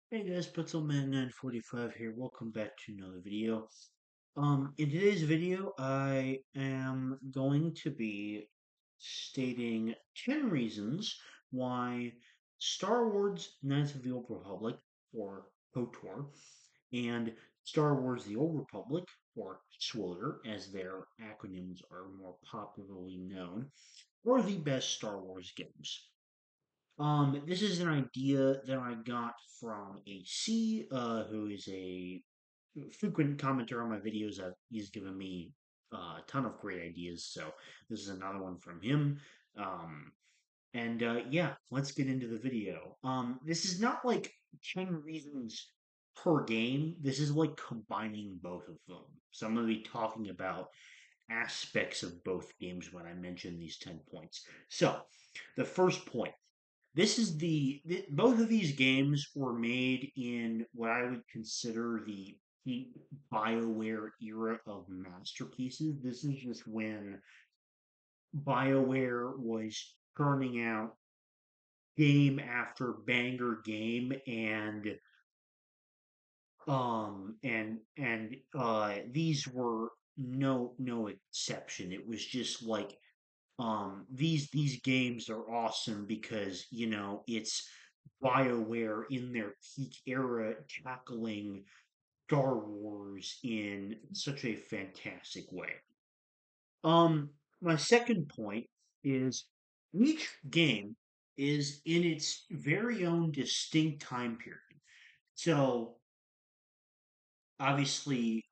Hey guys, Petzlman945 here. Welcome back to another video. In today's video, I am going to be stating 10 reasons why Star Wars Knights of the Old Republic, or KOTOR, and Star Wars The Old Republic, or SWTOR, as their acronyms are more popularly known, are the best Star Wars games. This is an idea that I got from AC, who is a frequent commenter on my videos. He's given me a ton of great ideas, so this is another one from him. Um, and yeah, let's get into the video. This is not like 10 reasons per game. This is like combining both of them. So I'm going to be talking about aspects of both games when I mention these 10 points. So, the first point, both of these games were made in what I would consider the peak BioWare era of masterpieces. This is just when BioWare was turning out game after banger game, and these were no exception. It was just like these games are awesome because it's BioWare in their peak era tackling Star Wars in such a fantastic way. My second point is each game is in its very own distinct time period. So obviously,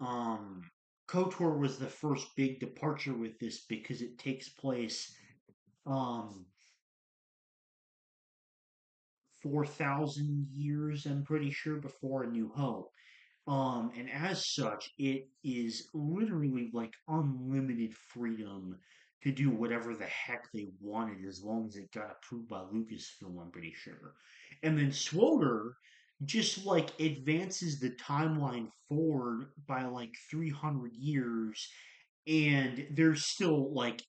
KOTOR was the first big departure with this because it takes place um 4,000 years, I'm pretty sure, before A New Hope. And as such, it is literally like unlimited freedom to do whatever the heck they wanted as long as it got approved by Lucasfilm, I'm pretty sure. And then SWTOR just like advances the timeline forward by like 300 years, and there's still like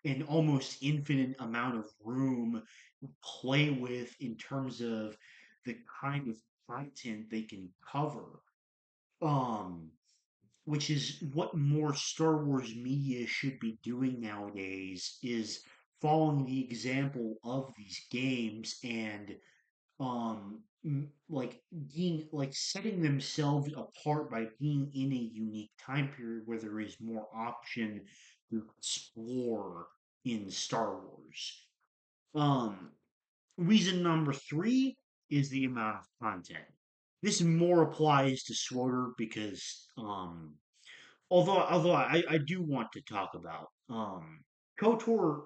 an almost infinite amount of room to play with in terms of the kind of content they can cover. Um, which is what more Star Wars media should be doing nowadays, is following the example of these games and like being like setting themselves apart by being in a unique time period where there is more option to explore in Star Wars. Um, Reason number three is the amount of content. This more applies to SWTOR because although I do want to talk about KOTOR,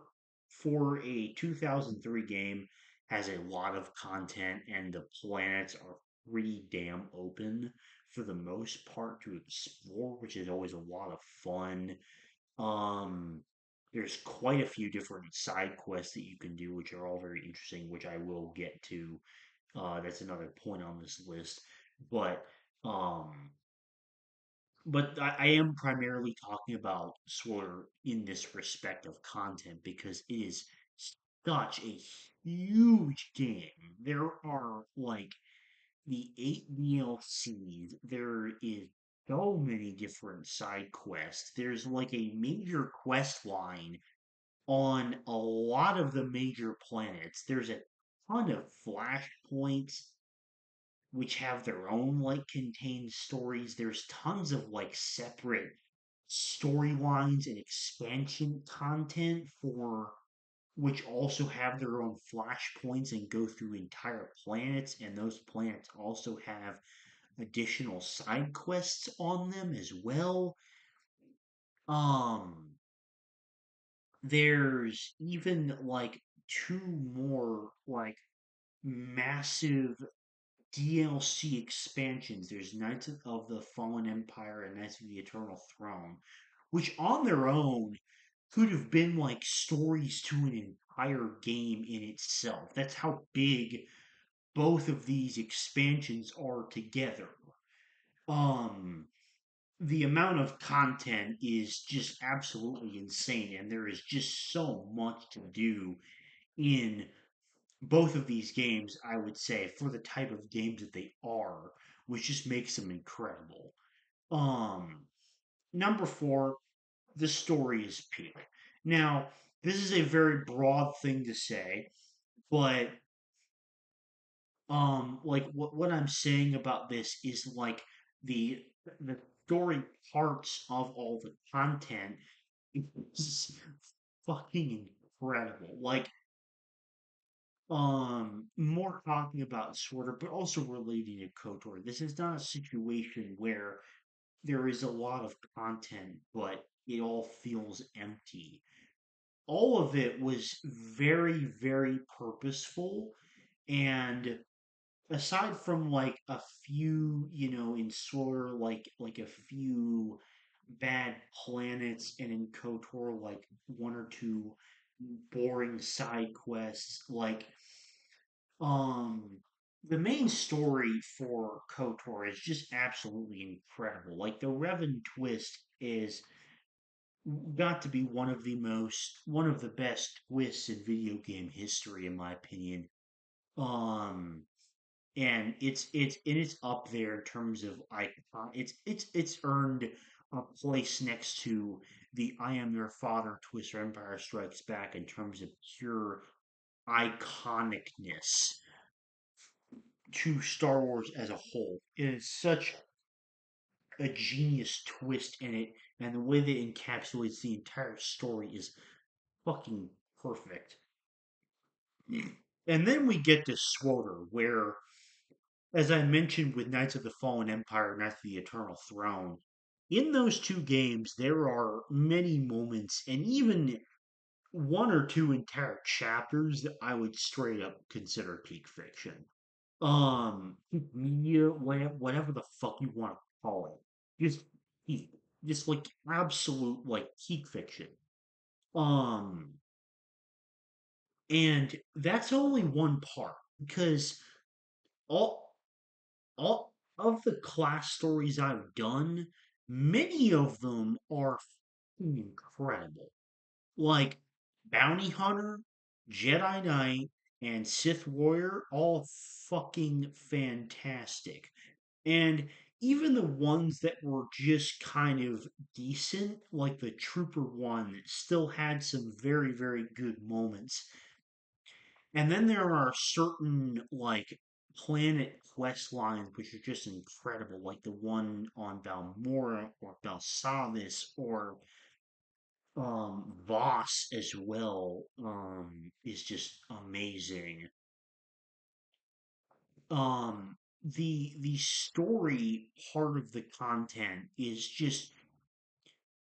for a 2003 game, has a lot of content and the planets are pretty damn open for the most part to explore, which is always a lot of fun. Um, there's quite a few different side quests that you can do, which are all very interesting, which I will get to. That's another point on this list. But um, I am primarily talking about SWTOR in this respect of content because it is such a huge game. There are like the 8 DLCs. There is so many different side quests. There's like a major quest line on a lot of the major planets. There's a ton of flashpoints which have their own like contained stories. There's tons of like separate storylines and expansion content for which also have their own flashpoints and go through entire planets, and those planets also have additional side quests on them as well. Um, there's even like two more like massive DLC expansions. There's Knights of the Fallen Empire and Knights of the Eternal Throne, which on their own could have been like stories to an entire game in itself. That's how big both of these expansions are together. Um, the amount of content is just absolutely insane, and there is just so much to do in both of these games, I would say, for the type of games that they are, which just makes them incredible. Um, Number four, the story is peak. Now, this is a very broad thing to say, but like what I'm saying about this is like the the story parts of all the content is fucking incredible. Like more talking about Sorter, but also relating to KOTOR. This is not a situation where there is a lot of content, but it all feels empty. All of it was very, very purposeful. And aside from like a few, in Sorter, like a few bad planets, and in KOTOR, like one or two boring side quests, like um, the main story for KOTOR is just absolutely incredible. Like the Revan twist is got to be one of the best twists in video game history, in my opinion. Um, and it's up there in terms of icon. It's earned a place next to the "I Am Your Father" twist or Empire Strikes Back in terms of pure iconicness to Star Wars as a whole. It is such a genius twist in it, and the way that it encapsulates the entire story is fucking perfect. And then we get to SWTOR, where, as I mentioned with Knights of the Fallen Empire, Knights of the Eternal Throne, in those two games there are many moments and even one or two entire chapters that I would straight up consider peak fiction. Media, whatever the fuck you want to call it, just peak, just like absolute like peak fiction. Um, and that's only one part because all all of the class stories I've done, many of them are fucking incredible. Like Bounty Hunter, Jedi Knight, and Sith Warrior, all fucking fantastic. And even the ones that were just kind of decent, like the Trooper one, still had some very, very good moments. And then there are certain like planet quest lines which are just incredible, like the one on Balmora or Belsavis or Voss as well, is just amazing. The story part of the content is just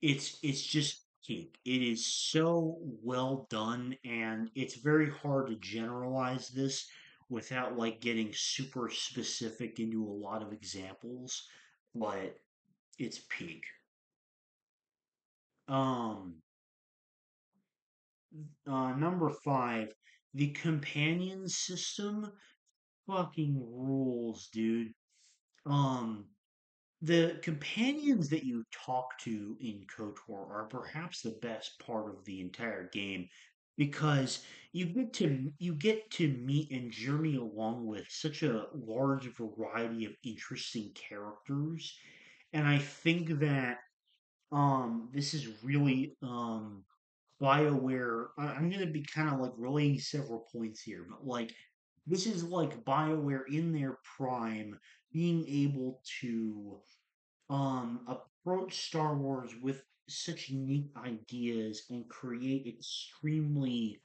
it's just peak. It is so well done, and it's very hard to generalize this without like getting super specific into a lot of examples, but it's peak. Um, Number five, the companion system fucking rules, dude. Um, the companions that you talk to in KOTOR are perhaps the best part of the entire game because you get to meet and journey along with such a large variety of interesting characters, and I think that this is really BioWare. I'm gonna be kind of like relaying several points here, but like this is like BioWare in their prime, being able to approach Star Wars with such neat ideas and create extremely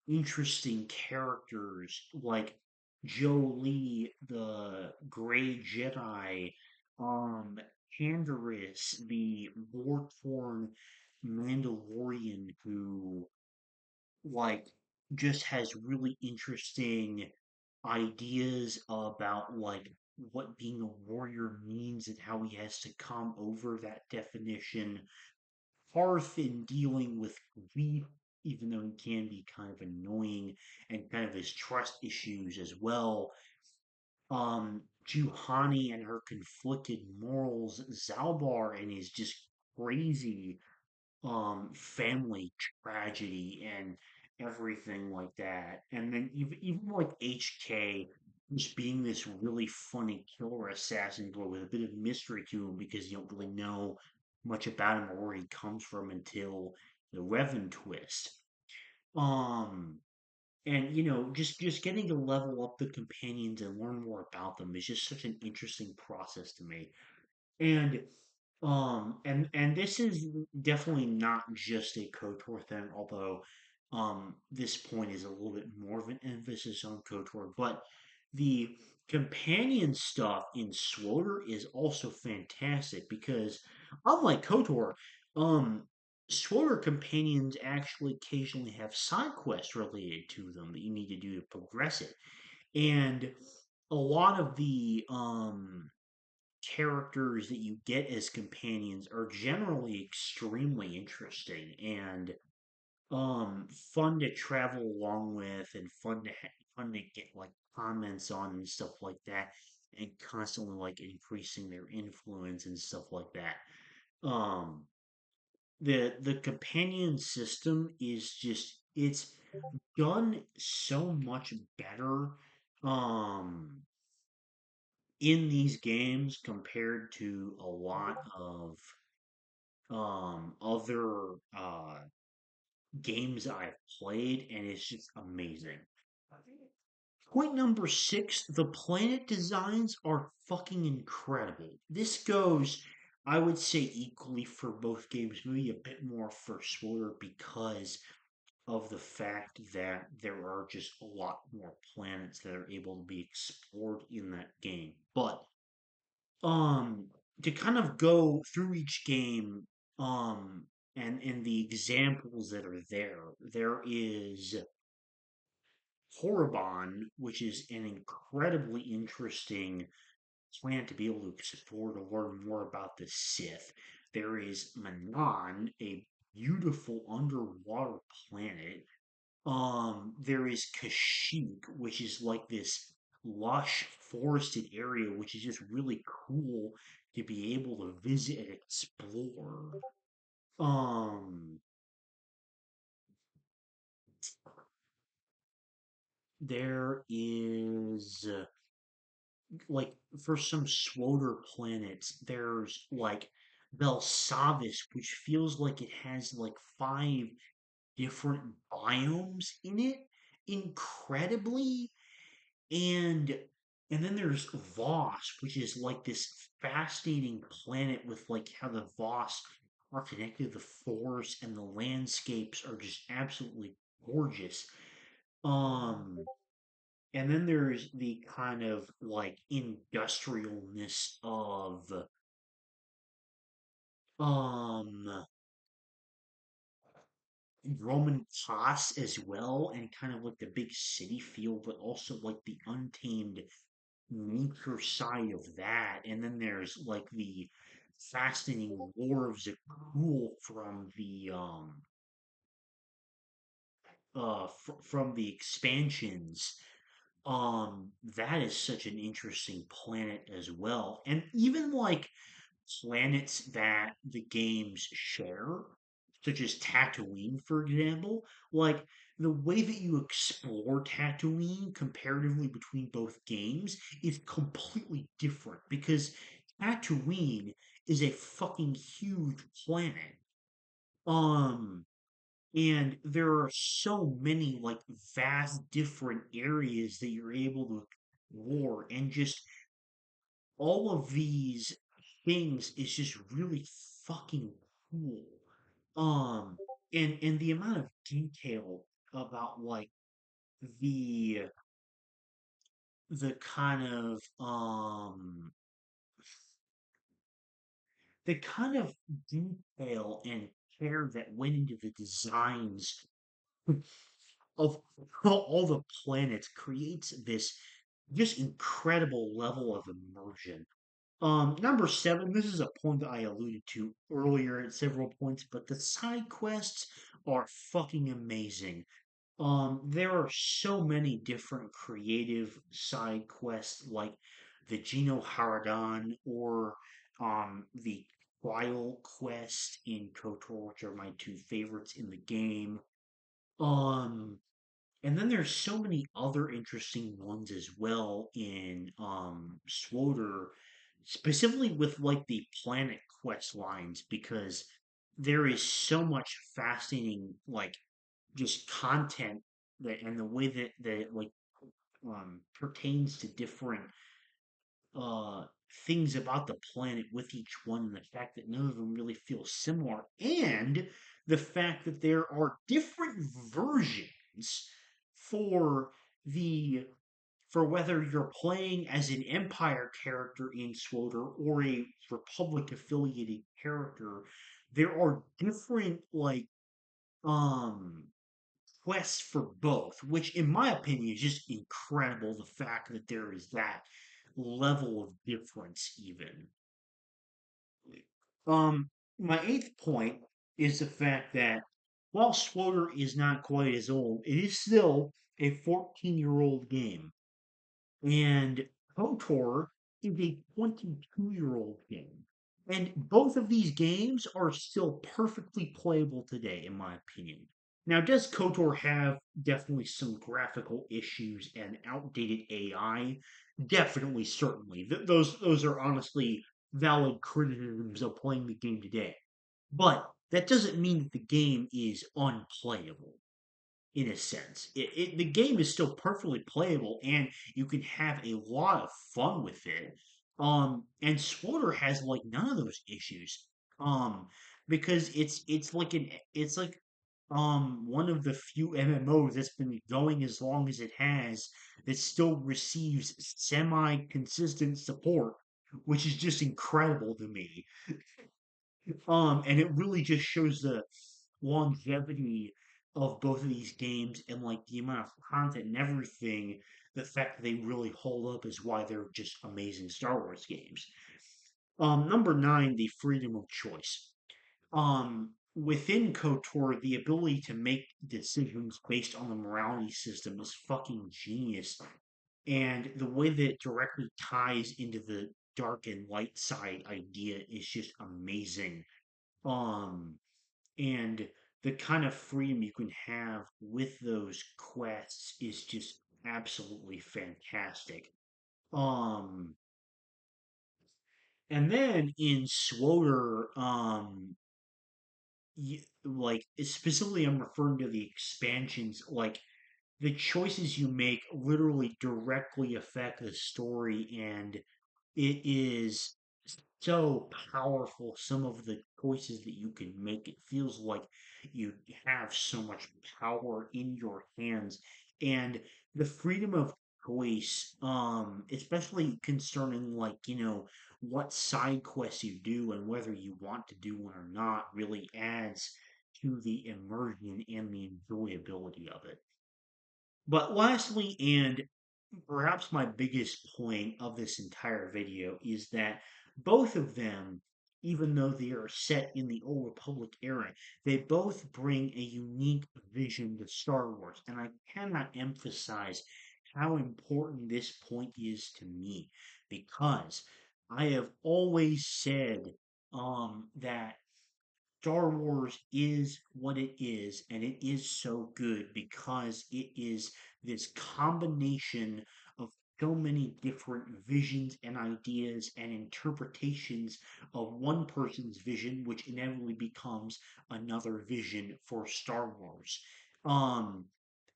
interesting characters like Jolie, the Gray Jedi, um, Canderous, the war-torn Mandalorian who like just has really interesting ideas about like what being a warrior means and how he has to come over that definition. Parth in dealing with grief, even though he can be kind of annoying, and kind of his trust issues as well. Juhani and her conflicted morals, Zalbar and his just crazy family tragedy, and everything like that. And then even like HK just being this really funny killer assassin boy with a bit of mystery to him because you don't really know much about him or where he comes from until the Revan twist. Um, and just getting to level up the companions and learn more about them is just such an interesting process to me. And and this is definitely not just a KOTOR thing, although this point is a little bit more of an emphasis on KOTOR, but the companion stuff in SWTOR is also fantastic because unlike KOTOR, um SWTOR companions actually occasionally have side quests related to them that you need to do to progress it. And a lot of the characters that you get as companions are generally extremely interesting and fun to travel along with and fun to get like comments on and stuff like that and constantly like increasing their influence and stuff like that. Um the companion system is just it's done so much better um in these games compared to a lot of other games I've played, and it's just amazing. Point number six, the planet designs are fucking incredible. This goes, I would say, equally for both games, maybe a bit more for SWTOR because of the fact that there are just a lot more planets that are able to be explored in that game. But um to kind of go through each game um and the examples that are there is Horribon, which is an incredibly interesting planet to be able to explore to learn more about the Sith. There is Manan, a beautiful underwater planet. There is Kashyyyk, which is like this lush forested area, which is just really cool to be able to visit and explore. Um, there is like for some SWTOR planets, there's like Belsavis, which feels like it has like five different biomes in it. Incredibly, And and then there's Voss, which is like this fascinating planet with like how the Voss are connected to the Force and the landscapes are just absolutely gorgeous. Um and then there's the kind of like industrialness of um Roman Kos as well, and kind of like the big city feel, but also like the untamed nature side of that. And then there's like the fascinating lore of Zakul from the expansions. That is such an interesting planet as well. And even like planets that the games share, such as Tatooine, for example, like the way that you explore Tatooine comparatively between both games is completely different because Tatooine is a fucking huge planet. Um, and there are so many like vast different areas that you're able to explore and just all of these things is just really fucking cool. Um, and the amount of detail about like the the kind of the kind of detail and care that went into the designs of all the planets creates this just incredible level of immersion. Number seven, this is a point that I alluded to earlier at several points, but the side quests are fucking amazing. There are so many different creative side quests like the Geno Haradan or the Trial quest in KOTOR, which are my two favorites in the game. Um, and then there's so many other interesting ones as well in SWTOR, specifically with like the planet quest lines, because there is so much fascinating like just content that and the way that it like pertains to different uh things about the planet with each one, and the fact that none of them really feel similar, and the fact that there are different versions for the for whether you're playing as an Empire character in SWTOR or a Republic affiliated character. There are different like um quests for both, which in my opinion is just incredible. The fact that there is that level of difference, even. Um, my eighth point is the fact that while SWTOR is not quite as old, it is still a 14-year-old game. And KOTOR is a 22-year-old game. And both of these games are still perfectly playable today, in my opinion. Now, does KOTOR have definitely some graphical issues and outdated AI? Definitely, certainly. Those are honestly valid criticisms of playing the game today. But that doesn't mean that the game is unplayable in a sense. The game is still perfectly playable, and you can have a lot of fun with it. And SWTOR has like none of those issues. Because it's like one of the few MMOs that's been going as long as it has that still receives semi consistent support, which is just incredible to me. And it really just shows the longevity of both of these games and like the amount of content and everything. The fact that they really hold up is why they're just amazing Star Wars games. Number nine, the freedom of choice. Within KOTOR, the ability to make decisions based on the morality system is fucking genius, and the way that it directly ties into the dark and light side idea is just amazing. Um, and the kind of freedom you can have with those quests is just absolutely fantastic. Um, and then in SWTOR, like specifically, I'm referring to the expansions. Like the choices you make literally directly affect the story, and it is so powerful. Some of the choices that you can make, it feels like you have so much power in your hands, and the freedom of choice, especially concerning like what side quests you do and whether you want to do one or not, really adds to the immersion and the enjoyability of it. But lastly, and perhaps my biggest point of this entire video, is that both of them, even though they are set in the Old Republic era, they both bring a unique vision to Star Wars. And I cannot emphasize how important this point is to me, because I have always said that Star Wars is what it is, and it is so good because it is this combination of so many different visions and ideas and interpretations of one person's vision, which inevitably becomes another vision for Star Wars. Um,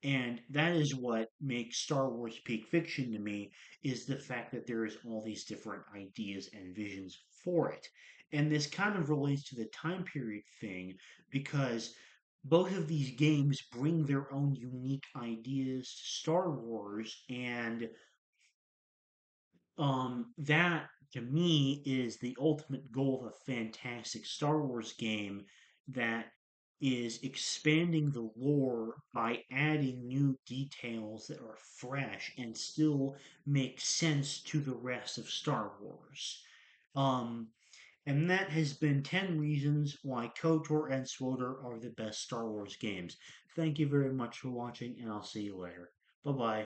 and that is what makes Star Wars peak fiction to me, is the fact that there is all these different ideas and visions for it. And this kind of relates to the time period thing, because both of these games bring their own unique ideas to Star Wars, and that to me is the ultimate goal of a fantastic Star Wars game that is expanding the lore by adding new details that are fresh and still make sense to the rest of Star Wars. Um, and that has been 10 reasons why KOTOR and SWTOR are the best Star Wars games. Thank you very much for watching, and I'll see you later. Bye bye.